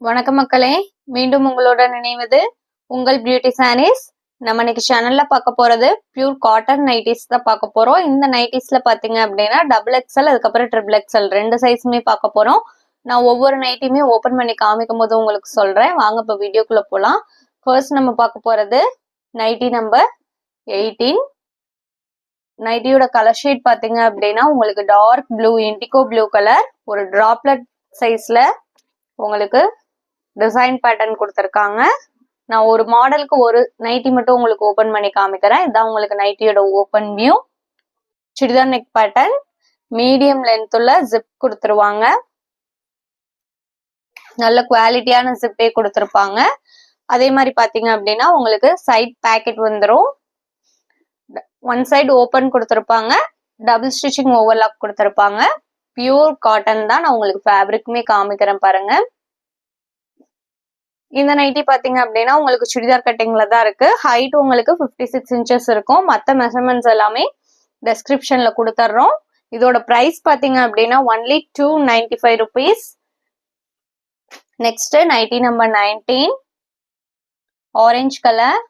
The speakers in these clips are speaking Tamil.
வணக்கம் மக்களே, மீண்டும் உங்களோட நினைவது உங்கள் பியூட்டி சாரீஸ். நம்ம இன்னைக்கு சேனல்ல பார்க்க போறது பியூர் காட்டன் நைட்டிஸ் தான் பார்க்க போறோம். இந்த நைட்டிஸ்ல பாத்தீங்க அப்படின்னா XXL அதுக்கப்புறம் XXL ரெண்டு சைஸுமே பார்க்க போறோம். நான் ஒவ்வொரு நைட்டியுமே ஓபன் பண்ணி காமிக்கும் போது உங்களுக்கு சொல்றேன். வாங்க இப்ப வீடியோக்குள்ள போலாம். ஃபர்ஸ்ட் நம்ம பார்க்க போறது நைட்டி நம்பர் 18. நைட்டியோட கலர் ஷேட் பாத்தீங்க அப்படின்னா உங்களுக்கு dark blue, indigo blue colour, ஒரு டிராப்லெட் சைஸ்ல உங்களுக்கு டிசைன் பேட்டர்ன் கொடுத்துருக்காங்க. நான் ஒரு மாடலுக்கு ஒரு நைட்டி மட்டும் உங்களுக்கு ஓபன் பண்ணி காமிக்கிறேன். இதான் உங்களுக்கு நைட்டியோட open view. Churidar neck pattern, medium length உள்ள ஜிப் கொடுத்துருவாங்க. நல்ல குவாலிட்டியான ஜிப்பே கொடுத்துருப்பாங்க. அதே மாதிரி பாத்தீங்க அப்படின்னா உங்களுக்கு சைட் பேக்கெட் வந்துடும். ஒன் சைடு ஓபன் கொடுத்துருப்பாங்க, டபுள் ஸ்டிச்சிங் ஓவர்லாக் கொடுத்துருப்பாங்க. பியூர் காட்டன் தான். நான் உங்களுக்கு ஃபேப்ரிக்குமே காமிக்கிறேன் பாருங்க. இந்த நைட்டி பாத்தீங்க அப்படின்னா உங்களுக்கு சுடிதார் கட்டிங்ல தான் இருக்கு. ஹைட் உங்களுக்கு 56 இன்ச்சஸ் இருக்கும். மற்ற மெஷர்மெண்ட்ஸ் எல்லாமே டெஸ்கிரிப்ஷன்ல கொடுத்துட்றோம். இதோட பிரைஸ் பாத்தீங்க அப்படின்னா only 295 rupees. Next nightie number 19, orange colour.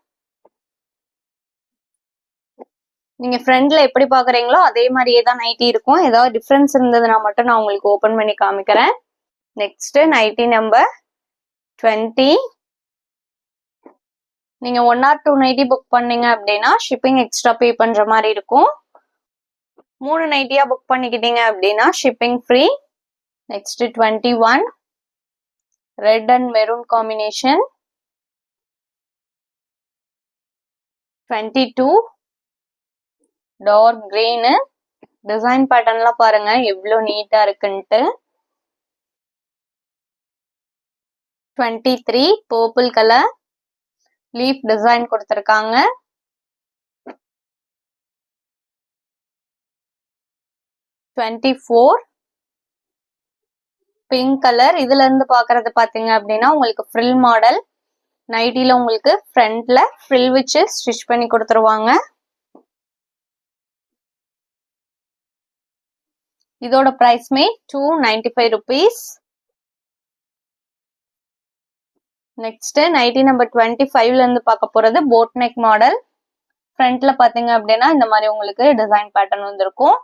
நீங்க ஃப்ரண்ட்ல எப்படி பாக்குறீங்களோ அதே மாதிரியே தான் நைட்டி இருக்கும். ஏதாவது டிஃபரன்ஸ் இருந்ததுன்னா மட்டும் நான் உங்களுக்கு ஓபன் பண்ணி காமிக்கிறேன். Next nightie number 20. நீங்க 1 or 2 நைட்டி புக் பண்ணீங்க அப்படின்னா ஷிப்பிங் எக்ஸ்ட்ரா பே பண்ற மாதிரி இருக்கும். 3 நைட்டியா புக் பண்ணிக்கிட்டீங்க அப்படின்னா shipping free. Next 21, red and maroon combination. 22, dark green. Design பேட்டர்ன்லாம் பாருங்க எவ்வளவு நீட்டா இருக்குன்ட்டு. 23, பர்பிள் கலர், லீஃப் டிசைன் கொடுத்திருக்காங்க. 24, பிங்க் கலர். இதுல இருந்து பாக்குறது பாத்தீங்க அப்படின்னா உங்களுக்கு ஃப்ரில் மாடல். நைட்டில உங்களுக்கு ஃப்ரண்ட்ல ஃப்ரில் வச்சு ஸ்டிச் பண்ணி கொடுத்துருவாங்க. இதோட பிரைஸ்மே 295 rupees. நெக்ஸ்ட் நைட்டி நம்பர் 25ல இருந்து பார்க்க போறது போட் நெக் மாடல். ஃப்ரண்ட்ல பாத்தீங்க அப்படின்னா இந்த மாதிரி உங்களுக்கு டிசைன் பேட்டர்ன் வந்திருக்கும்.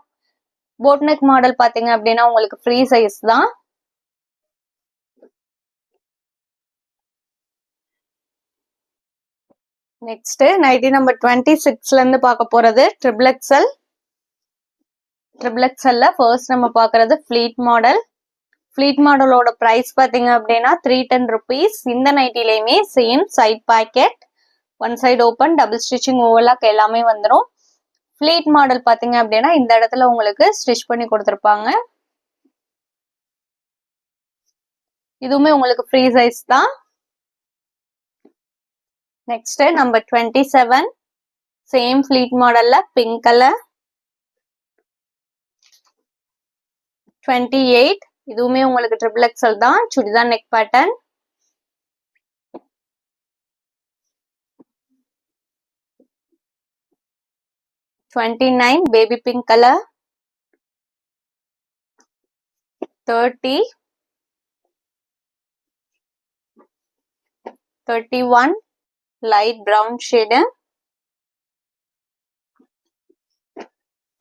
போட் நெக் மாடல் பாத்தீங்க அப்படின்னா உங்களுக்கு ஃப்ரீ சைஸ் தான். நெக்ஸ்ட் நைட்டி நம்பர் 26ல இருந்து பார்க்க போறது XXL. XXLல ஃபர்ஸ்ட் நம்ம பாக்குறது ஃபிளீட் மாடல். ஃபிளீட் மாடலோட பிரைஸ் பாத்தீங்க அப்படின்னா 310 rupees. இந்த நைட்டிலையுமே same side pocket, one side open, double stitching overlock எல்லாமே வந்துடும். ஃபிளீட் மாடல் பாத்தீங்க அப்படின்னா இந்த இடத்துல உங்களுக்கு ஸ்டிச் பண்ணி கொடுத்துருப்பாங்க. இதுவுமே உங்களுக்கு ஃப்ரீ சைஸ் தான். நெக்ஸ்ட் நம்பர் 27, சேம் ஃபிளீட் மாடல்ல பிங்க் கலர். 28, இதுவுமே உங்களுக்கு XXL தான். Churidar neck pattern. 29, baby pink colour. 30, 31, light brown shade.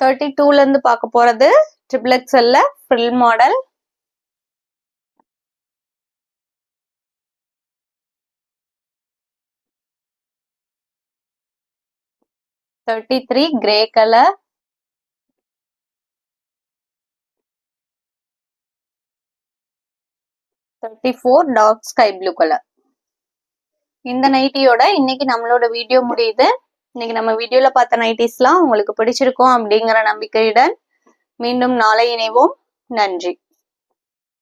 32ல இருந்து பார்க்க போறது XXLல frill model. 33, grey colour. 34, dark sky blue colour. இந்த நைட்டியோட இன்னைக்கு நம்மளோட வீடியோ முடியுது. இன்னைக்கு நம்ம வீடியோல பார்த்த நைட்டிஸ்லாம் உங்களுக்கு பிடிச்சிருக்கும் அப்படிங்கிற நம்பிக்கையுடன் மீண்டும் நாளை இணைவோம். நன்றி.